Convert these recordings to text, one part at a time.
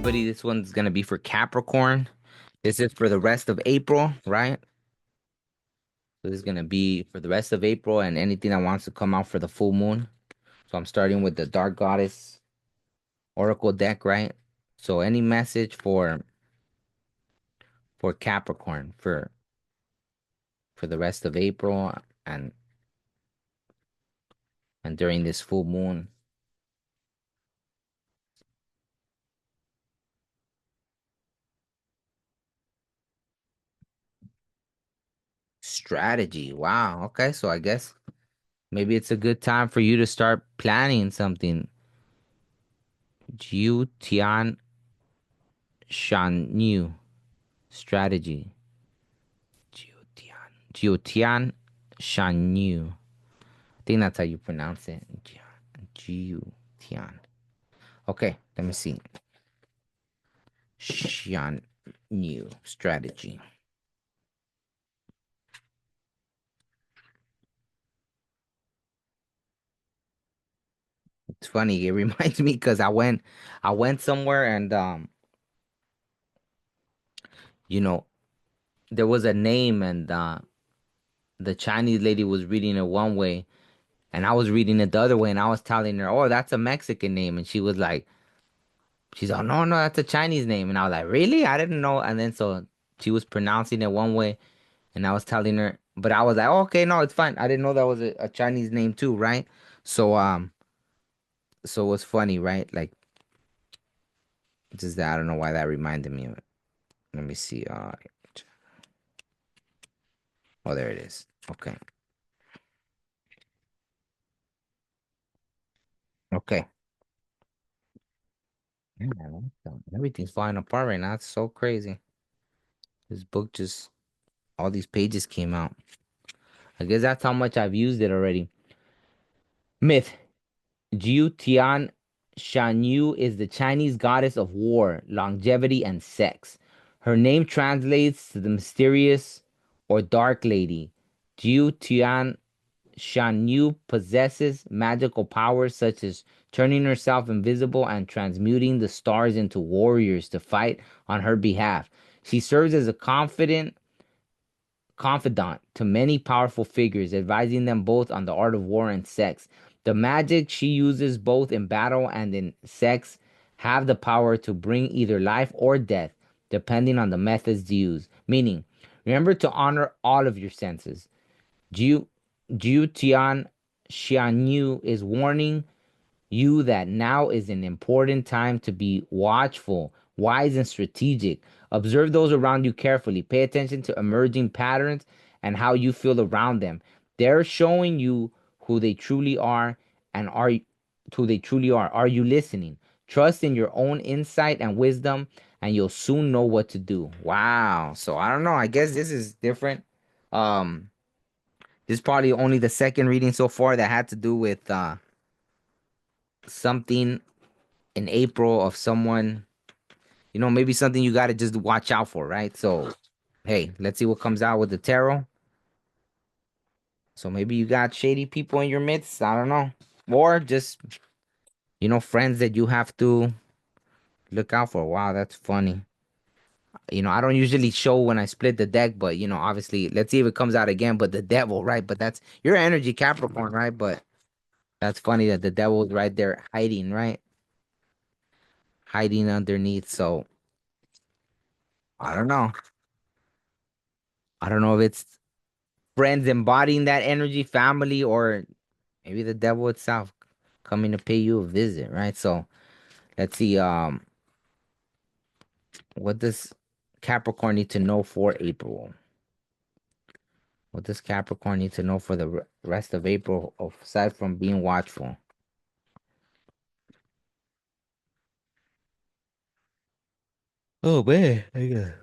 everybody. This one's gonna be for Capricorn. This is for the rest of April, right? So this is gonna be for the rest of April and anything that wants to come out for the full moon. So I'm starting with the Dark Goddess Oracle deck, right? So any message for Capricorn for the rest of April and and during this full moon strategy. Wow. Okay, so I guess maybe it's a good time for you to start planning something. Jiu Tian Shan Yu strategy. Jiutian Shanyu. I think that's how you pronounce it. Jiutian. Okay, let me see. Shanyu strategy. It's funny. It reminds me because I went somewhere and you know, there was a name and the Chinese lady was reading it one way and I was reading it the other way and I was telling her, "Oh, that's a Mexican name," and she was like, she's like, "No, no, that's a Chinese name," and I was like, "Really? I didn't know." And then so she was pronouncing it one way and I was telling her, but I was like, oh, okay, no, it's fine. I didn't know that was a Chinese name too, right? So so it was funny, right? Like just that I don't know why that reminded me of it. Let me see. Oh, there it is. Okay, okay. Yeah, man, everything's falling apart right now. It's so crazy. This book just all these pages came out. I guess that's how much I've used it already. Myth. Jiu Tian Shanyu is the Chinese goddess of war, longevity, and sex. Her name translates to the mysterious or dark lady. Jiu Tian Shanyu possesses magical powers such as turning herself invisible and transmuting the stars into warriors to fight on her behalf. She serves as a confidant to many powerful figures, advising them both on the art of war and sex. The magic she uses both in battle and in sex have the power to bring either life or death, depending on the methods used. Meaning, remember to honor all of your senses. Jiu Jiu Tian Xianyu is warning you that now is an important time to be watchful, wise, and strategic. Observe those around you carefully. Pay attention to emerging patterns and how you feel around them. They're showing you who they truly are and are who they truly are. Are you listening? Trust in your own insight and wisdom, and you'll soon know what to do. Wow. So I don't know. I guess this is different. Um, this is probably only the second reading so far that had to do with something in April of someone, maybe something you got to just watch out for, right? So, hey, let's see what comes out with the tarot. So maybe you got shady people in your midst. I don't know. Or just, friends that you have to look out for. Wow, that's funny. I don't usually show when I split the deck, but, obviously, let's see if it comes out again. But the devil, right? But that's your energy, Capricorn, right? But that's funny that the devil's right there hiding, right? Hiding underneath. So I don't know. I don't know if it's friends embodying that energy, family, or maybe the devil itself coming to pay you a visit, right? So let's see. What does Capricorn need to know for April? What does Capricorn need to know for the rest of April, aside from being watchful? Oh man, I got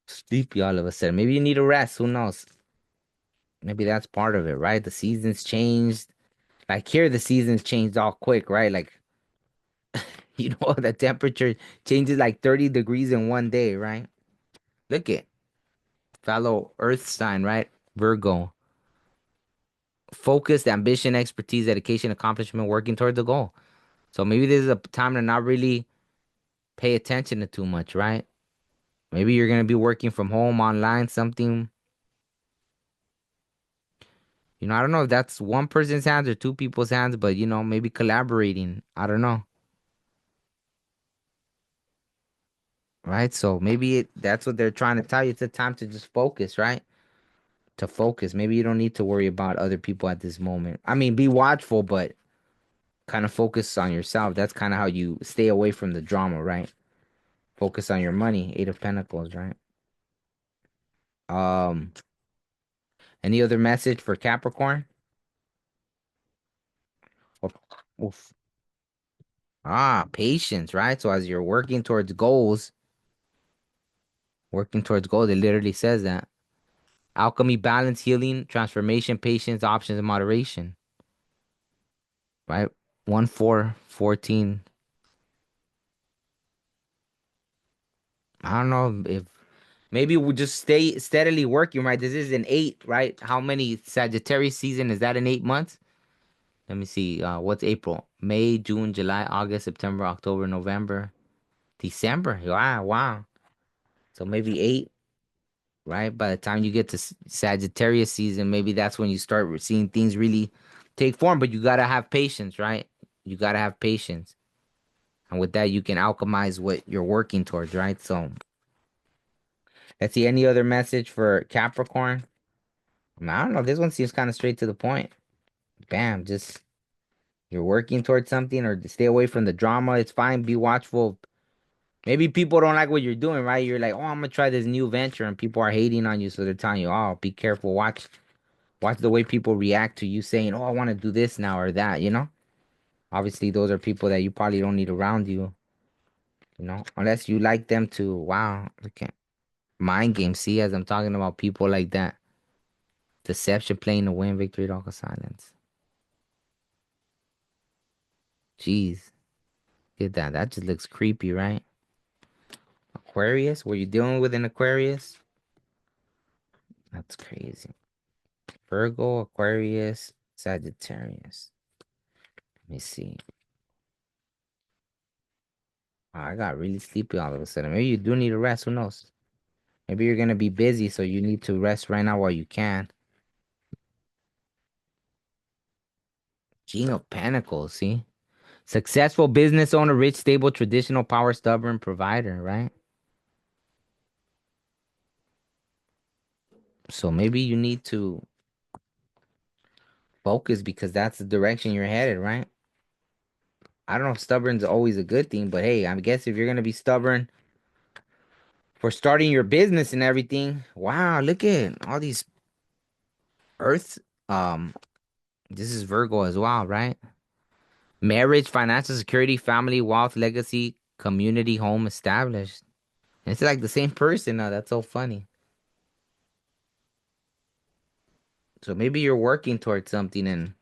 sleepy all of a sudden. Maybe you need a rest. Who knows? Maybe that's part of it, right? The seasons changed. Like here, the seasons changed all quick, right? Like the temperature changes like 30 degrees in one day, right? Look at fellow Earth sign, right? Virgo. Focused, ambition, expertise, dedication, accomplishment, working toward the goal. So maybe this is a time to not really. pay attention to too much, right? Maybe you're gonna be working from home online, something. I don't know if that's one person's hands or two people's hands, but maybe collaborating. I don't know, right? So maybe that's what they're trying to tell you. It's a time to just focus, right? To focus. Maybe you don't need to worry about other people at this moment. I mean, be watchful, but kind of focus on yourself. That's kind of how you stay away from the drama, right? Focus on your money. Eight of Pentacles, right? Um, any other message for Capricorn? Oof. Oof. Patience, right? So as you're working towards goals, it literally says that. Alchemy, balance, healing, transformation, patience, options, and moderation, right? 1 4 14. I don't know if maybe we'll just stay steadily working, right? This is an eight, right? How many Sagittarius season is that in 8 months? Let me see. What's April? May, June, July, August, September, October, November, December. Wow, wow. So maybe eight, right? By the time you get to Sagittarius season, maybe that's when you start seeing things really take form. But you gotta have patience, right? You gotta have patience, and with that, you can alchemize what you're working towards, right? So let's see. Any other message for Capricorn? I don't know. This one seems kind of straight to the point. Bam, just you're working towards something, or stay away from the drama. It's fine. Be watchful. Maybe people don't like what you're doing, right? You're like, oh, I'm gonna try this new venture, and people are hating on you, so they're telling you, oh, be careful. Watch the way people react to you saying, oh, I want to do this now or that. Obviously, those are people that you probably don't need around you. Unless you like them to. Wow, look at mind games. See, as I'm talking about people like that, deception, playing to win, victory at all costs, silence. Jeez. Look at that. That just looks creepy, right? Aquarius? Were you dealing with an Aquarius? That's crazy. Virgo, Aquarius, Sagittarius. Let me see. Wow, I got really sleepy all of a sudden. Maybe you do need a rest. Who knows? Maybe you're gonna be busy, so you need to rest right now while you can. King of Pentacles, see? Successful business owner, rich, stable, traditional, power, stubborn, provider, right? So maybe you need to focus because that's the direction you're headed, right? I don't know if stubborn's always a good thing, but hey, I guess if you're gonna be stubborn for starting your business and everything, wow, look at all these Earth. Um, this is Virgo as well, right? Marriage, financial security, family, wealth, legacy, community, home established. It's like the same person now. That's so funny. So maybe you're working towards something and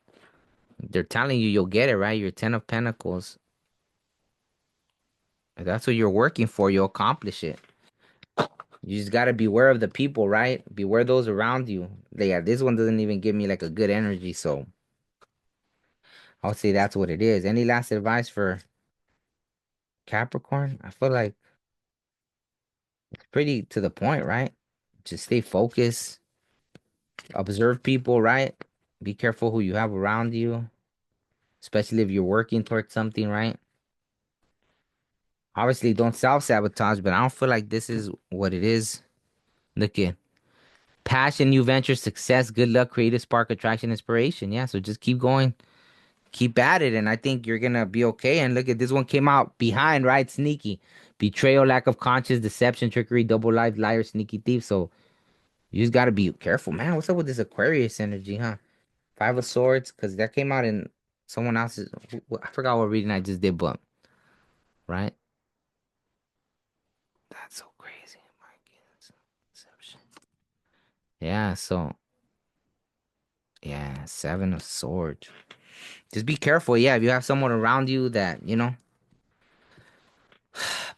they're telling you you'll get it, right? You're Ten of Pentacles. If that's what you're working for, you'll accomplish it. You just gotta beware of the people, right? Beware those around you. Yeah, this one doesn't even give me like a good energy, so I'll say that's what it is. Any last advice for Capricorn? I feel like it's pretty to the point, right? Just stay focused, observe people, right? Be careful who you have around you, especially if you're working towards something, right? Obviously, don't self-sabotage, but I don't feel like this is what it is. Look at passion, new venture, success, good luck, creative spark, attraction, inspiration. Yeah, so just keep going, keep at it, and I think you're gonna be okay. And look at this one came out behind, right? Sneaky. Betrayal, lack of conscience, deception, trickery, double life, liar, sneaky thief. So you just gotta be careful, man. What's up with this Aquarius energy, huh? Five of Swords, because that came out in someone else's. I forgot what reading I just did, but right? That's so crazy. My goodness. Deception. Yeah, so yeah, Seven of Swords. Just be careful. Yeah, if you have someone around you that,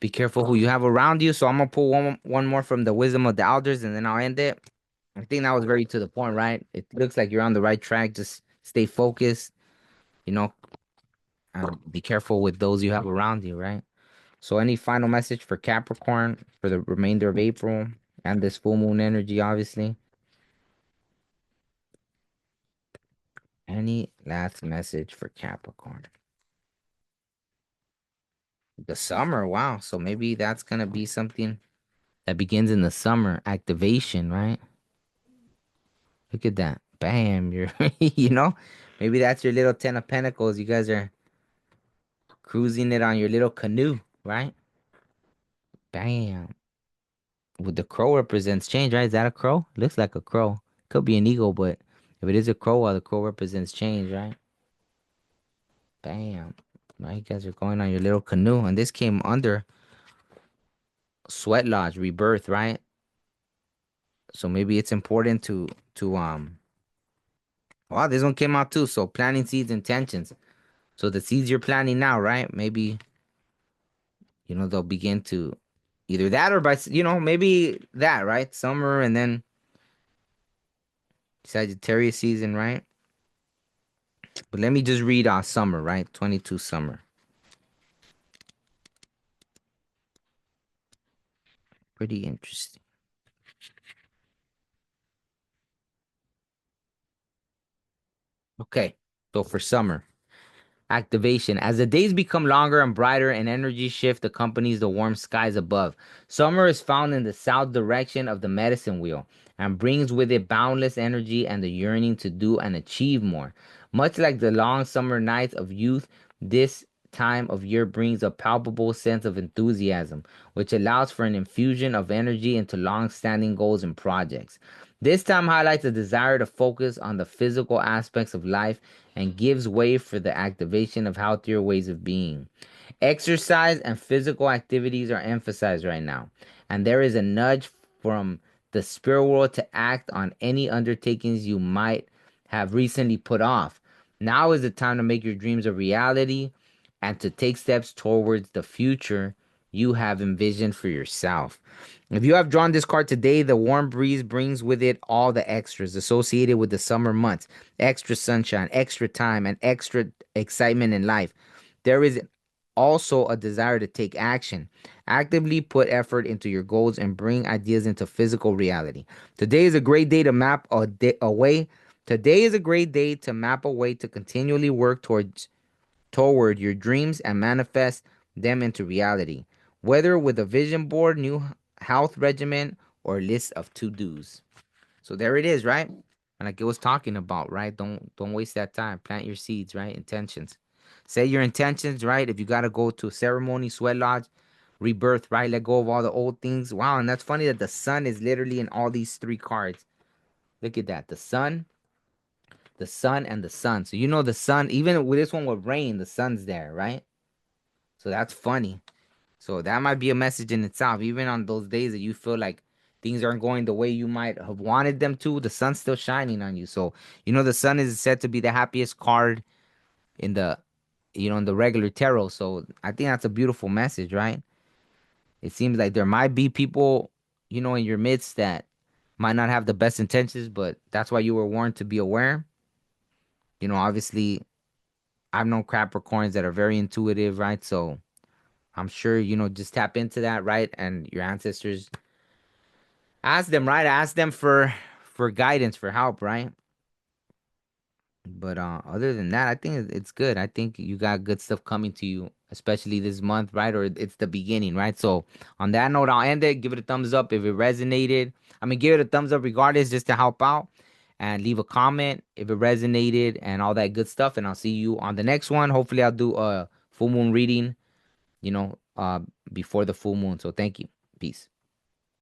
be careful who you have around you. So I'm gonna pull one more from the Wisdom of the Elders and then I'll end it. I think that was very to the point, right? It looks like you're on the right track. Just stay focused, you know, and be careful with those you have around you, right? So any final message for Capricorn for the remainder of April and this full moon energy, obviously? Any last message for Capricorn? The summer, wow. So maybe that's gonna be something that begins in the summer. Activation, right? Look at that. Bam, you're maybe that's your little Ten of Pentacles. You guys are cruising it on your little canoe, right? Bam. Well, the crow represents change, right? Is that a crow? Looks like a crow. Could be an eagle, but if it is a crow, well, the crow represents change, right? Bam. Right, you guys are going on your little canoe, and this came under Sweat Lodge, rebirth, right? So maybe it's important to wow, this one came out too. So planting seeds, intentions. So the seeds you're planting now, right? Maybe they'll begin to either that or maybe that, right? Summer and then Sagittarius season, right? But let me just read summer, right? 22 summer. Pretty interesting. Okay. So for summer. Activation. As the days become longer and brighter and energy shift accompanies the warm skies above, summer is found in the south direction of the medicine wheel and brings with it boundless energy and the yearning to do and achieve more. Much like the long summer nights of youth, this time of year brings a palpable sense of enthusiasm, which allows for an infusion of energy into long standing goals and projects. This time highlights a desire to focus on the physical aspects of life and gives way for the activation of healthier ways of being. Exercise and physical activities are emphasized right now, and there is a nudge from the spirit world to act on any undertakings you might have recently put off. Now is the time to make your dreams a reality and to take steps towards the future you have envisioned for yourself. If you have drawn this card today, the warm breeze brings with it all the extras associated with the summer months: extra sunshine, extra time, and extra excitement in life. There is also a desire to take action. Actively put effort into your goals and bring ideas into physical reality. Today is a great day to map a way. Today is a great day to map a way to continually work toward your dreams and manifest them into reality, whether with a vision board, new health regimen, or list of to-dos. So there it is, right? And like it was talking about, right? Don't waste that time. Plant your seeds, right? Intentions. Say your intentions, right? If you gotta go to a ceremony, sweat lodge, rebirth, right? Let go of all the old things. Wow, and that's funny that the sun is literally in all these three cards. Look at that. The sun, and the sun. So the sun, even with this one with rain, the sun's there, right? So that's funny. So that might be a message in itself. Even on those days that you feel like things aren't going the way you might have wanted them to, the sun's still shining on you. So, the sun is said to be the happiest card in the regular tarot. So I think that's a beautiful message, right? It seems like there might be people, in your midst that might not have the best intentions, but that's why you were warned to be aware. Obviously, I've known Capricorns that are very intuitive, right? So I'm sure, just tap into that, right? And your ancestors, ask them, right? Ask them for guidance, for help, right? But other than that, I think it's good. I think you got good stuff coming to you, especially this month, right? Or it's the beginning, right? So on that note, I'll end it. Give it a thumbs up if it resonated. I mean, give it a thumbs up regardless, just to help out, and leave a comment if it resonated and all that good stuff. And I'll see you on the next one. Hopefully, I'll do a full moon reading, you know, uh, before the full moon. So thank you. Peace.